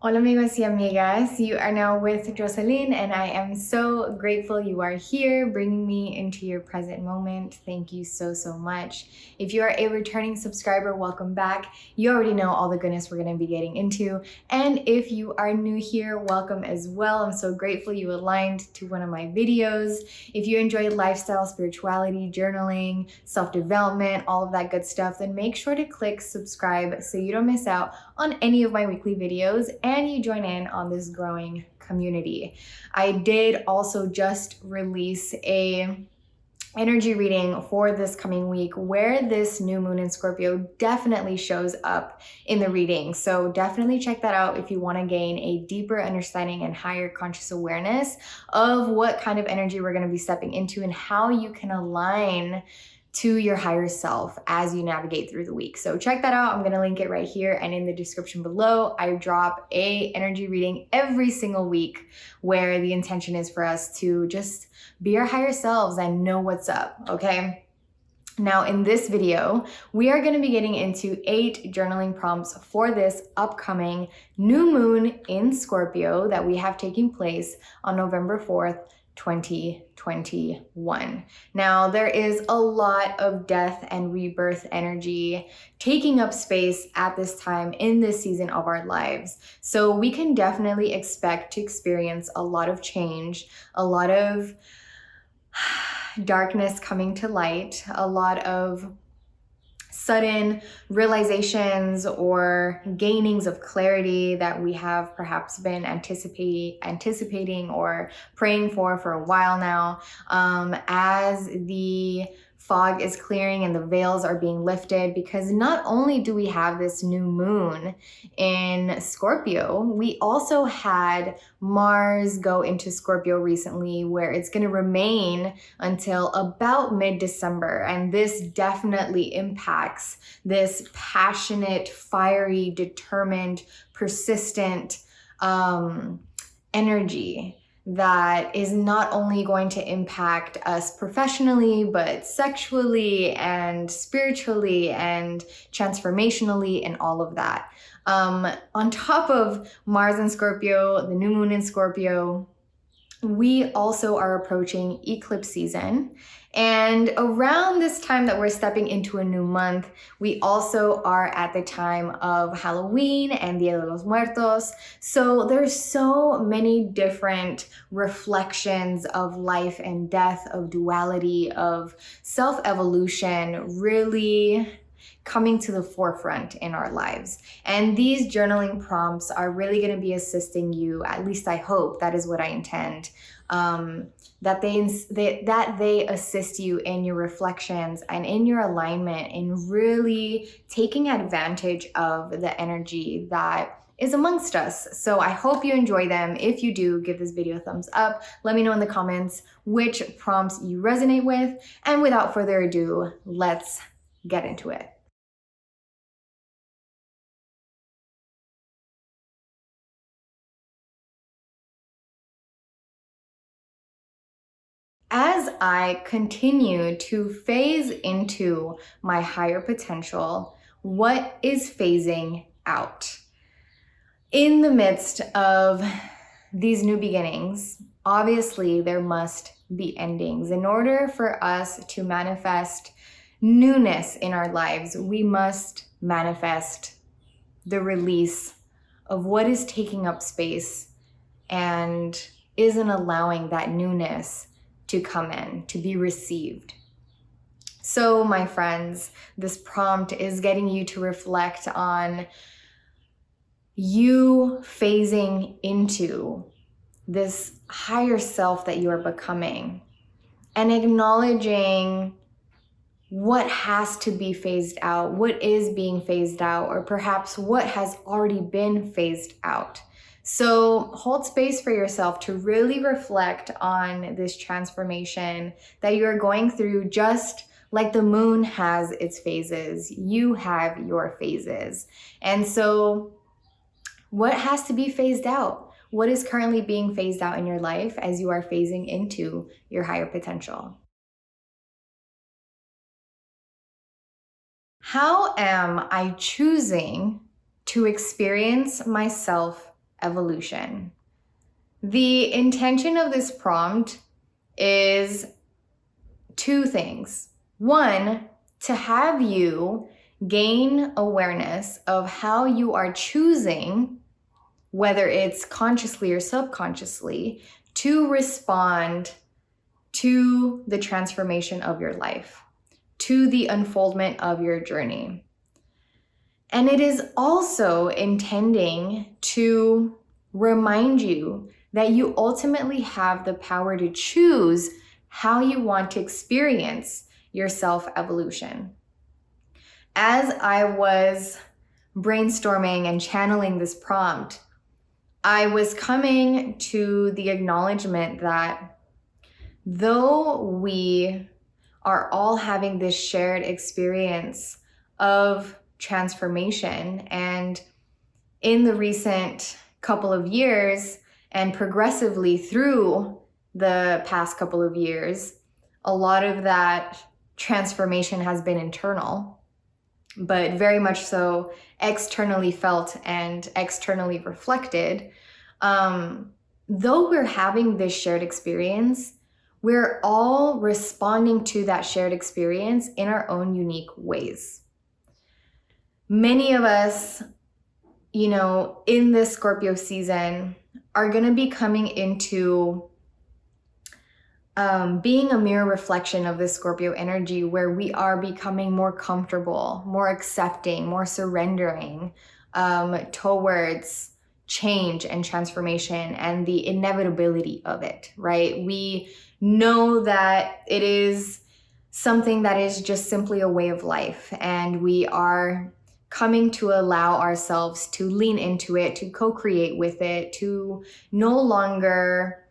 Hola amigos y amigas, you are now with Jocelyn and I am so grateful you are here bringing me into your present moment. Thank you so much. If you are a returning subscriber, welcome back. You already know all the goodness we're going to be getting into, and if you are new here, welcome as well. I'm so grateful you aligned to one of my videos. If you enjoy lifestyle, spirituality, journaling, self-development, all of that good stuff, then make sure to click subscribe so you don't miss out on any of my weekly videos and you join in on this growing community. I did also just release a energy reading for this coming week where this new moon in Scorpio definitely shows up in the reading. So definitely check that out if you want to gain a deeper understanding and higher conscious awareness of what kind of energy we're going to be stepping into and how you can align to your higher self as you navigate through the week. So check that out. I'm going to link it right here and in the description below. I drop a energy reading every single week where the intention is for us to just be our higher selves and know what's up, okay? Now in this video, we are going to be getting into 8 journaling prompts for this upcoming new moon in Scorpio that we have taking place on November 4th, 2021. Now, there is a lot of death and rebirth energy taking up space at this time in this season of our lives. So we can definitely expect to experience a lot of change, a lot of darkness coming to light, a lot of sudden realizations or gainings of clarity that we have perhaps been anticipating or praying for a while now, as the fog is clearing and the veils are being lifted, because not only do we have this new moon in Scorpio, we also had Mars go into Scorpio recently, where it's going to remain until about mid-December. And this definitely impacts this passionate, fiery, determined, persistent energy that is not only going to impact us professionally, but sexually and spiritually and transformationally and all of that. On top of Mars in Scorpio, the new moon in Scorpio, we also are approaching eclipse season. And around this time that we're stepping into a new month, we also are at the time of Halloween and Dia de los Muertos. So there's so many different reflections of life and death, of duality, of self-evolution, really coming to the forefront in our lives. And these journaling prompts are really going to be assisting you, at least I hope, that is what I intend, that they assist you in your reflections and in your alignment, in really taking advantage of the energy that is amongst us. So I hope you enjoy them. If you do, give this video a thumbs up. Let me know in the comments which prompts you resonate with. And without further ado, let's get into it. As I continue to phase into my higher potential, what is phasing out? In the midst of these new beginnings, obviously there must be endings. In order for us to manifest newness in our lives, we must manifest the release of what is taking up space and isn't allowing that newness to come in, to be received. So my friends, this prompt is getting you to reflect on you phasing into this higher self that you are becoming and acknowledging what has to be phased out, what is being phased out, or perhaps what has already been phased out. So hold space for yourself to really reflect on this transformation that you're going through. Just like the moon has its phases, you have your phases. And so what has to be phased out? What is currently being phased out in your life as you are phasing into your higher potential? How am I choosing to experience myself evolution. The intention of this prompt is two things. One, to have you gain awareness of how you are choosing, whether it's consciously or subconsciously, to respond to the transformation of your life, to the unfoldment of your journey. And it is also intending to remind you that you ultimately have the power to choose how you want to experience your self-evolution. As I was brainstorming and channeling this prompt, I was coming to the acknowledgement that though we are all having this shared experience of transformation, and in the recent couple of years and progressively through the past couple of years, a lot of that transformation has been internal, but very much so externally felt and externally reflected. Though we're having this shared experience, we're all responding to that shared experience in our own unique ways. Many of us, in this Scorpio season are going to be coming into being a mirror reflection of this Scorpio energy, where we are becoming more comfortable, more accepting, more surrendering towards change and transformation and the inevitability of it, right? We know that it is something that is just simply a way of life, and we are coming to allow ourselves to lean into it, to co-create with it, to no longer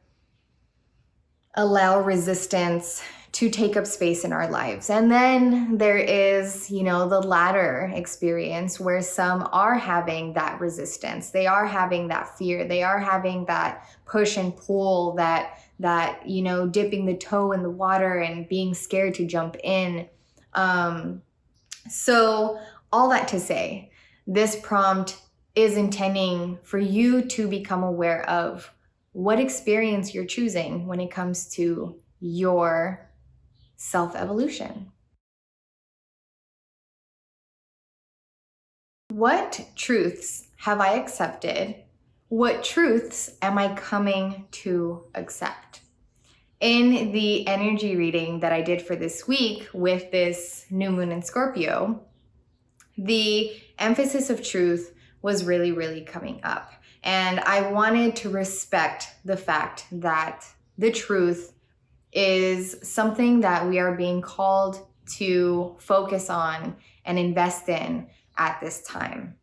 allow resistance to take up space in our lives. And then there is, the latter experience where some are having that resistance. They are having that fear. They are having that push and pull, that dipping the toe in the water and being scared to jump in. So all that to say, this prompt is intending for you to become aware of what experience you're choosing when it comes to your self-evolution. What truths have I accepted? What truths am I coming to accept? In the energy reading that I did for this week with this new moon in Scorpio, the emphasis of truth was really, really coming up. And I wanted to respect the fact that the truth is something that we are being called to focus on and invest in at this time.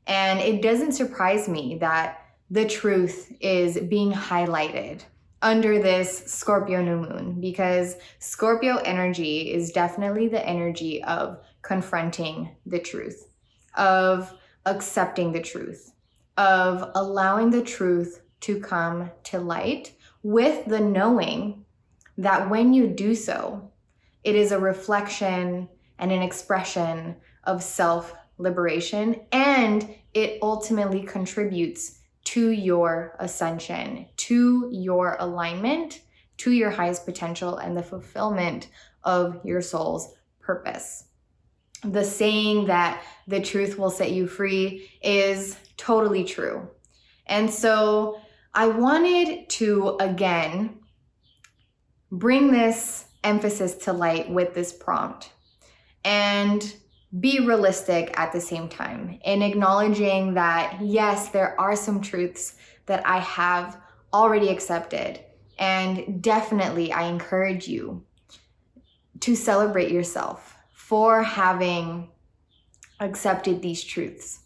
And it doesn't surprise me that the truth is being highlighted under this Scorpio new moon, because Scorpio energy is definitely the energy of confronting the truth, of accepting the truth, of allowing the truth to come to light, with the knowing that when you do so, it is a reflection and an expression of self-liberation, and it ultimately contributes to your ascension, to your alignment, to your highest potential, and the fulfillment of your soul's purpose. The saying that the truth will set you free is totally true. And so I wanted to, again, bring this emphasis to light with this prompt and be realistic at the same time, in acknowledging that, yes, there are some truths that I have already accepted. And definitely, I encourage you to celebrate yourself for having accepted these truths.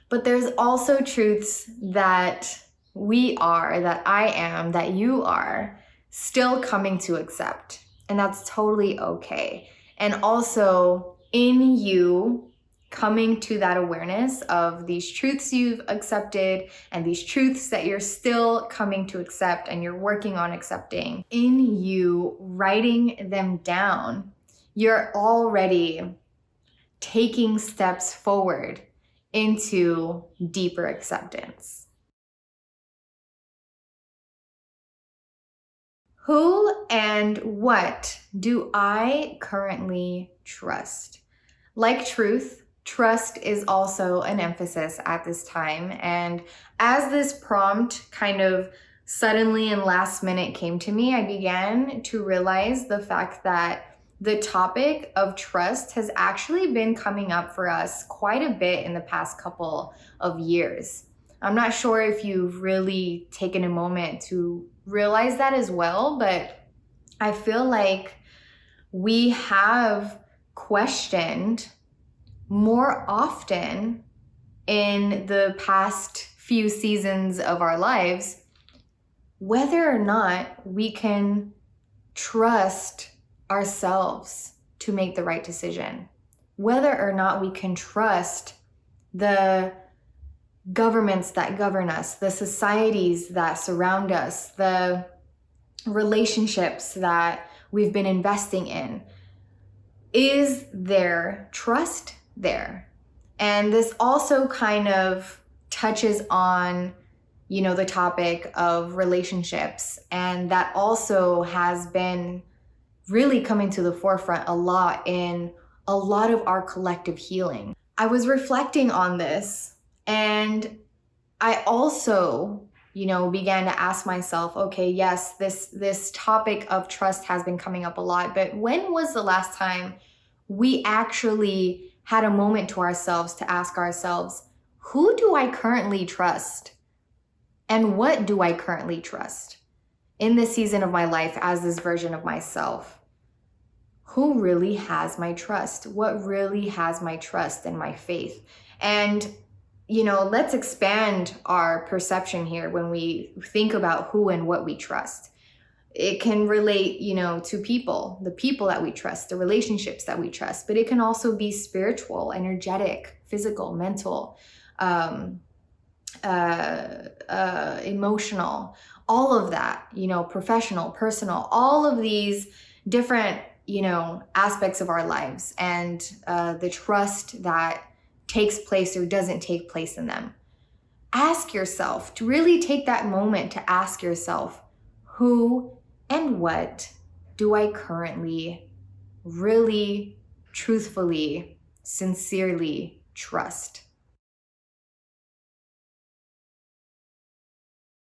But there's also truths that that I am, that you are still coming to accept. And that's totally okay. And also, in you coming to that awareness of these truths you've accepted and these truths that you're still coming to accept and you're working on accepting, in you writing them down, you're already taking steps forward into deeper acceptance. Who and what do I currently trust? Like truth, trust is also an emphasis at this time. And as this prompt kind of suddenly and last minute came to me, I began to realize the fact that the topic of trust has actually been coming up for us quite a bit in the past couple of years. I'm not sure if you've really taken a moment to realize that as well, but I feel like we have questioned more often in the past few seasons of our lives whether or not we can trust ourselves to make the right decision, whether or not we can trust the governments that govern us, the societies that surround us, the relationships that we've been investing in. Is there trust there? And this also kind of touches on, the topic of relationships. And that also has been really coming to the forefront a lot in a lot of our collective healing. I was reflecting on this, and I also, began to ask myself, okay, yes, this topic of trust has been coming up a lot, but when was the last time we actually had a moment to ourselves to ask ourselves, who do I currently trust? And what do I currently trust in this season of my life as this version of myself? Who really has my trust? What really has my trust and my faith? And, let's expand our perception here when we think about who and what we trust. It can relate, to people, the people that we trust, the relationships that we trust, but it can also be spiritual, energetic, physical, mental, emotional, all of that, professional, personal, all of these different, aspects of our lives, and the trust that takes place or doesn't take place in them. Ask yourself, to really take that moment to ask yourself, who and what do I currently really, truthfully, sincerely trust?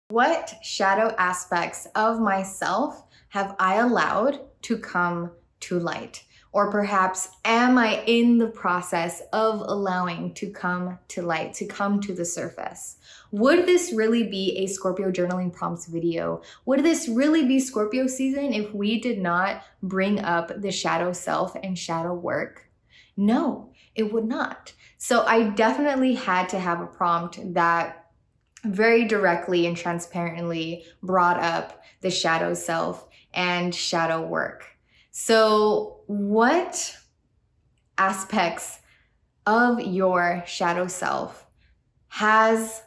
What shadow aspects of myself have I allowed to come to light? Or perhaps am I in the process of allowing to come to light, to come to the surface? Would this really be a Scorpio journaling prompts video? Would this really be Scorpio season if we did not bring up the shadow self and shadow work? No, it would not. So I definitely had to have a prompt that very directly and transparently brought up the shadow self and shadow work. So what aspects of your shadow self has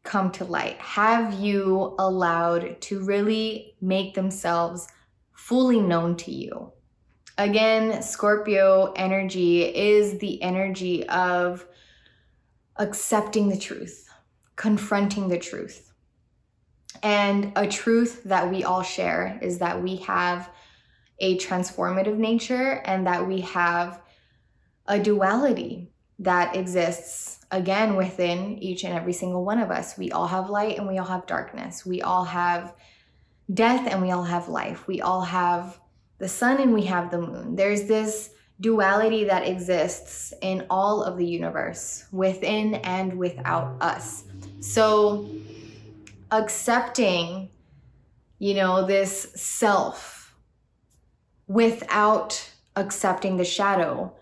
come to light? Have you allowed to really make themselves fully known to you? Again, Scorpio energy is the energy of accepting the truth, confronting the truth. And a truth that we all share is that we have a transformative nature and that we have a duality that exists, again, within each and every single one of us. We all have light and we all have darkness. We all have death and we all have life. We all have the sun and we have the moon. There's this duality that exists in all of the universe, within and without us. So accepting, this self without accepting the shadow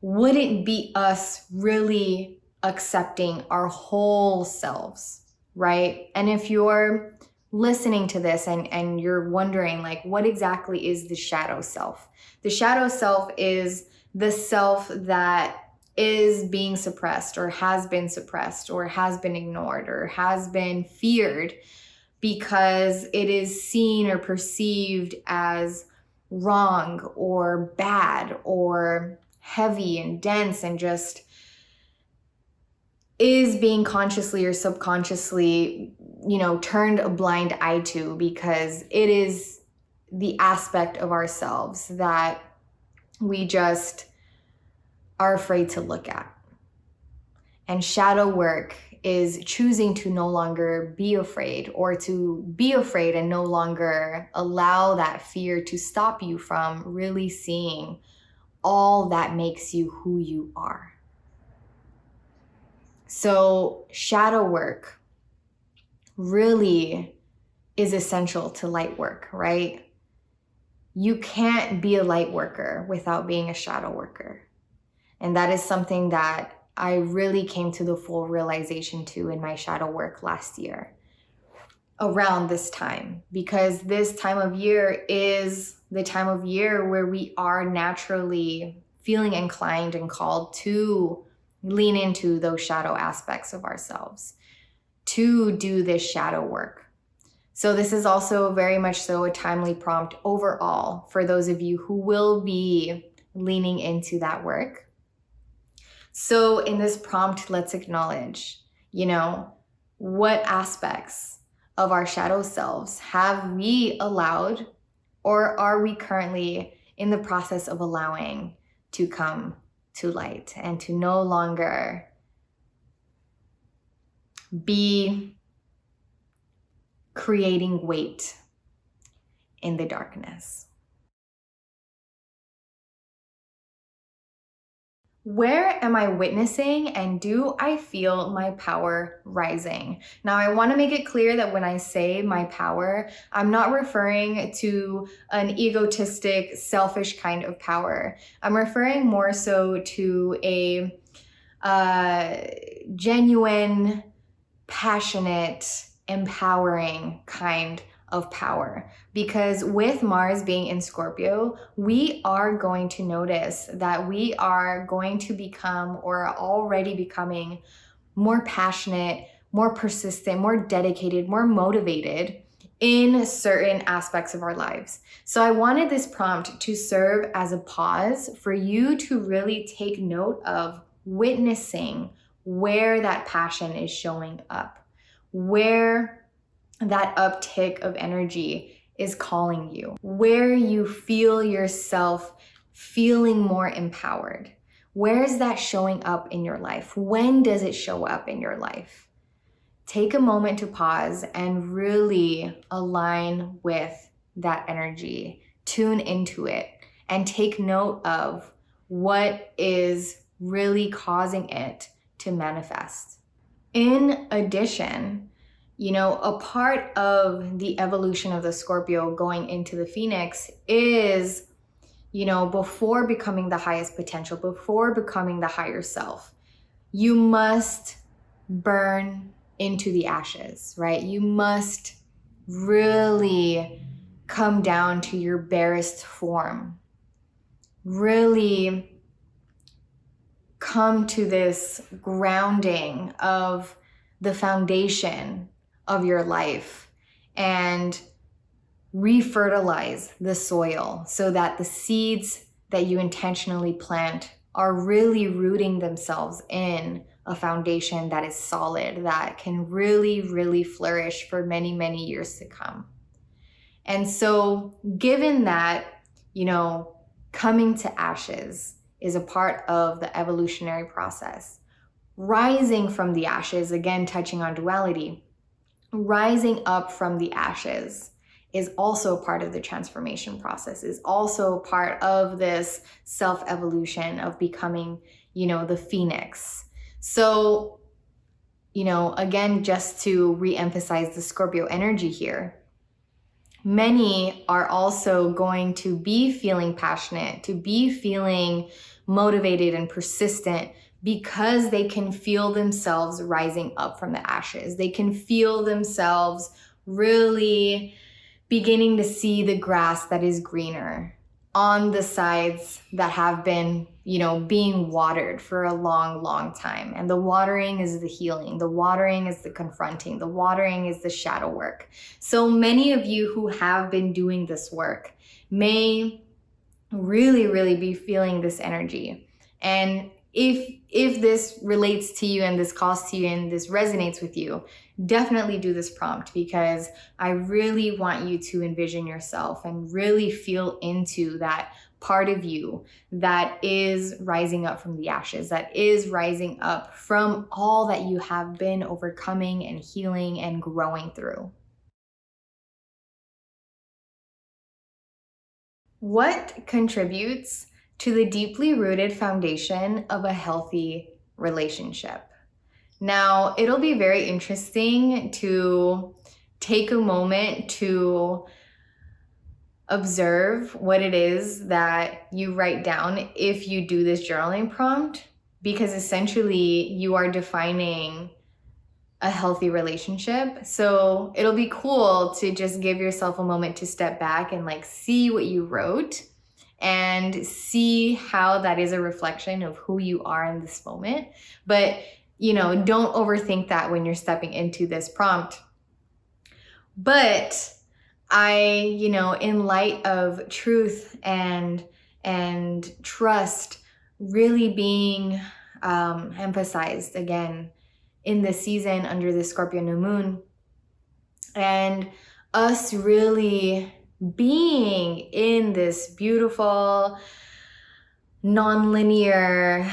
wouldn't be us really accepting our whole selves, right? And if you're listening to this and you're wondering, like, what exactly is the shadow self? The shadow self is the self that is being suppressed or has been ignored or has been feared because it is seen or perceived as wrong or bad or heavy and dense, and just is being consciously or subconsciously, turned a blind eye to because it is the aspect of ourselves that we just are afraid to look at. And shadow work is choosing to no longer be afraid, or to be afraid and no longer allow that fear to stop you from really seeing all that makes you who you are. So shadow work really is essential to light work, right? You can't be a light worker without being a shadow worker. And that is something that I really came to the full realization to in my shadow work last year, around this time, because this time of year is the time of year where we are naturally feeling inclined and called to lean into those shadow aspects of ourselves, to do this shadow work. So this is also very much so a timely prompt overall for those of you who will be leaning into that work. So in this prompt, let's acknowledge, what aspects of our shadow selves have we allowed, or are we currently in the process of allowing to come to light and to no longer be creating weight in the darkness. Where am I witnessing and do I feel my power rising? Now, I want to make it clear that when I say my power, I'm not referring to an egotistic, selfish kind of power. I'm referring more so to a genuine, passionate, empowering kind of power. Because with Mars being in Scorpio, we are going to notice that we are going to become, or are already becoming, more passionate, more persistent, more dedicated, more motivated in certain aspects of our lives. So I wanted this prompt to serve as a pause for you to really take note of witnessing where that passion is showing up, where that uptick of energy is calling you, where you feel yourself feeling more empowered. Where is that showing up in your life? When does it show up in your life? Take a moment to pause and really align with that energy, tune into it, and take note of what is really causing it to manifest. In addition, a part of the evolution of the Scorpio going into the Phoenix is, before becoming the highest potential, before becoming the higher self, you must burn into the ashes, right? You must really come down to your barest form, really come to this grounding of the foundation of your life and refertilize the soil so that the seeds that you intentionally plant are really rooting themselves in a foundation that is solid, that can really, really flourish for many, many years to come. And so given that, coming to ashes is a part of the evolutionary process, rising from the ashes, again, touching on duality, rising up from the ashes is also part of the transformation process, is also part of this self-evolution of becoming, the phoenix. So, again, just to re-emphasize the Scorpio energy here, many are also going to be feeling passionate, to be feeling motivated and persistent, because they can feel themselves rising up from the ashes. They can feel themselves really beginning to see the grass that is greener on the sides that have been, being watered for a long, long time. And the watering is the healing. The watering is the confronting. The watering is the shadow work. So many of you who have been doing this work may really, really be feeling this energy. And if this relates to you and this calls to you and this resonates with you, definitely do this prompt, because I really want you to envision yourself and really feel into that part of you that is rising up from the ashes, that is rising up from all that you have been overcoming and healing and growing through. What contributes to the deeply rooted foundation of a healthy relationship? Now, it'll be very interesting to take a moment to observe what it is that you write down if you do this journaling prompt, because essentially you are defining a healthy relationship. So it'll be cool to just give yourself a moment to step back and like see what you wrote and see how that is a reflection of who you are in this moment. But, don't overthink that when you're stepping into this prompt. But in light of truth and trust really being emphasized again in this season under the Scorpio New Moon, and us really being in this beautiful, non-linear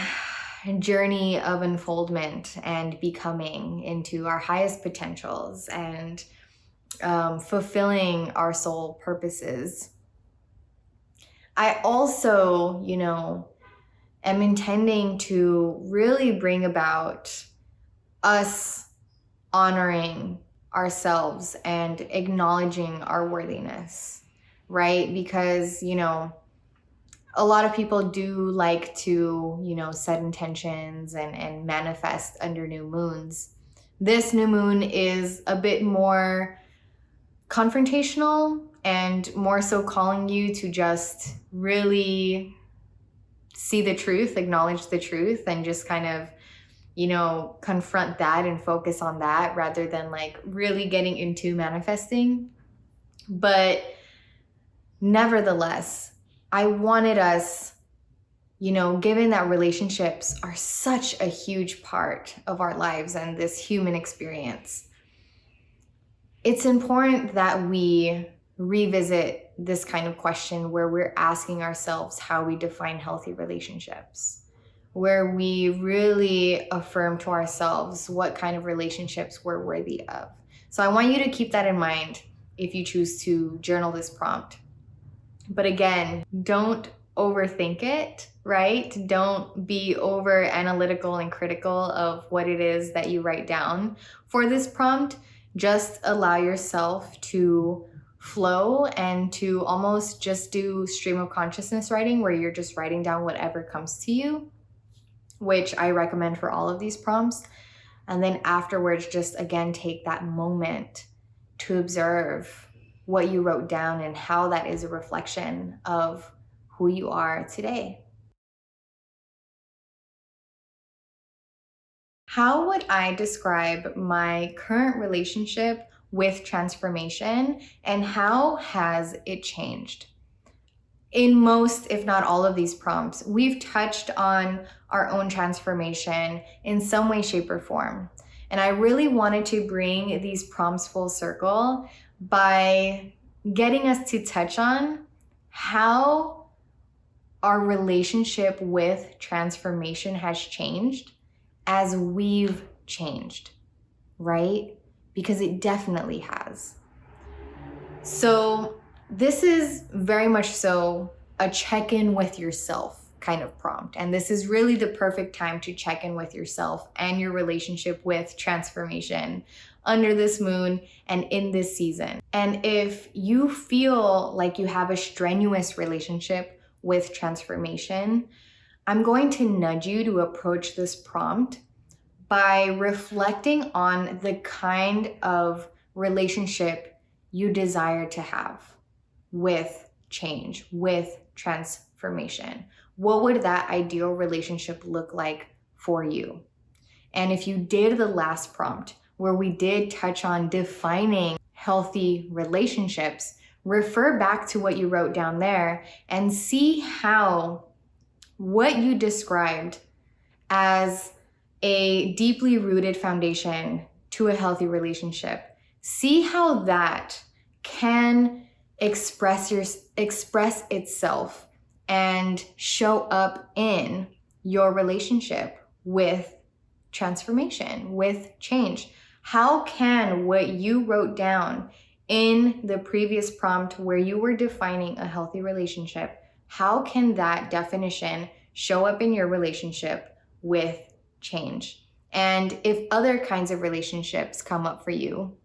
journey of unfoldment and becoming into our highest potentials and fulfilling our soul purposes. I also, am intending to really bring about us honoring ourselves and acknowledging our worthiness, right? Because, a lot of people do like to, set intentions and manifest under new moons. This new moon is a bit more confrontational and more so calling you to just really see the truth, acknowledge the truth, and just kind of confront that and focus on that rather than like really getting into manifesting. But nevertheless, I wanted us, given that relationships are such a huge part of our lives and this human experience, it's important that we revisit this kind of question where we're asking ourselves how we define healthy relationships, where we really affirm to ourselves what kind of relationships we're worthy of. So I want you to keep that in mind if you choose to journal this prompt. But again, don't overthink it, right? Don't be over analytical and critical of what it is that you write down for this prompt. Just allow yourself to flow and to almost just do stream of consciousness writing, where you're just writing down whatever comes to you, which I recommend for all of these prompts. And then afterwards, just again, take that moment to observe what you wrote down and how that is a reflection of who you are today. How would I describe my current relationship with transformation, and how has it changed? In most, if not all of these prompts, we've touched on our own transformation in some way, shape, or form. And I really wanted to bring these prompts full circle by getting us to touch on how our relationship with transformation has changed as we've changed, right? Because it definitely has. So this is very much so a check-in with yourself kind of prompt. And this is really the perfect time to check in with yourself and your relationship with transformation under this moon and in this season. And if you feel like you have a strenuous relationship with transformation, I'm going to nudge you to approach this prompt by reflecting on the kind of relationship you desire to have with change, with transformation. What would that ideal relationship look like for you? And if you did the last prompt, where we did touch on defining healthy relationships, refer back to what you wrote down there and see how what you described as a deeply rooted foundation to a healthy relationship. See how that can express itself and show up in your relationship with transformation, with change. How can what you wrote down in the previous prompt where you were defining a healthy relationship, how can that definition show up in your relationship with change? And if other kinds of relationships come up for you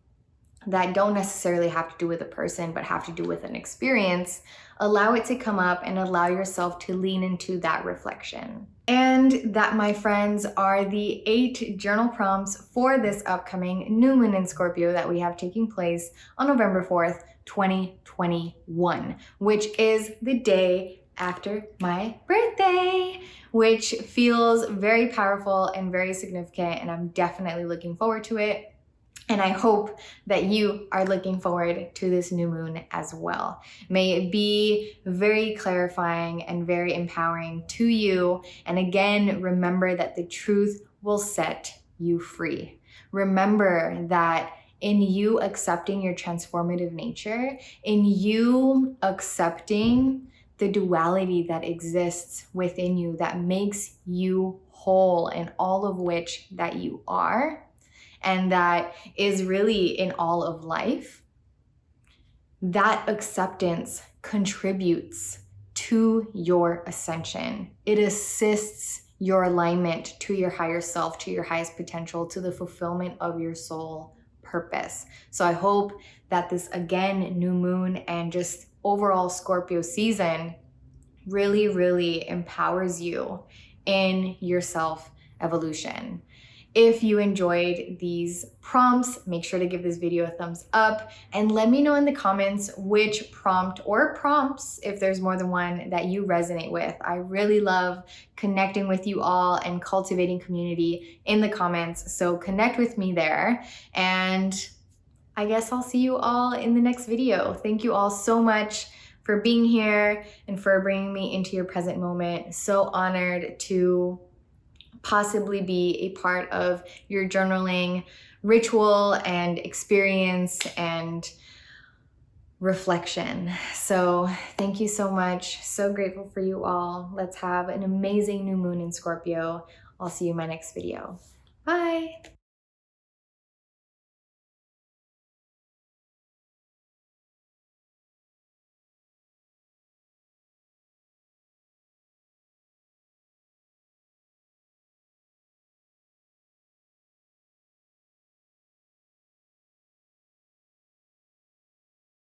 that don't necessarily have to do with a person, but have to do with an experience, allow it to come up and allow yourself to lean into that reflection. And that, my friends, are the 8 journal prompts for this upcoming new moon in Scorpio that we have taking place on November 4th, 2021, which is the day after my birthday, which feels very powerful and very significant, and I'm definitely looking forward to it. And I hope that you are looking forward to this new moon as well. May it be very clarifying and very empowering to you. And again, remember that the truth will set you free. Remember that in you accepting your transformative nature, in you accepting the duality that exists within you that makes you whole in all of which that you are, and that is really in all of life, that acceptance contributes to your ascension. It assists your alignment to your higher self, to your highest potential, to the fulfillment of your soul purpose. So I hope that this, again, new moon and just overall Scorpio season really, really empowers you in your self-evolution. If you enjoyed these prompts, make sure to give this video a thumbs up and let me know in the comments which prompt or prompts, if there's more than one, that you resonate with. I really love connecting with you all and cultivating community in the comments. So connect with me there. And I guess I'll see you all in the next video. Thank you all so much for being here and for bringing me into your present moment. So honored to possibly be a part of your journaling ritual and experience and reflection. So thank you so much. So grateful for you all. Let's have an amazing new moon in Scorpio. I'll see you in my next video. Bye.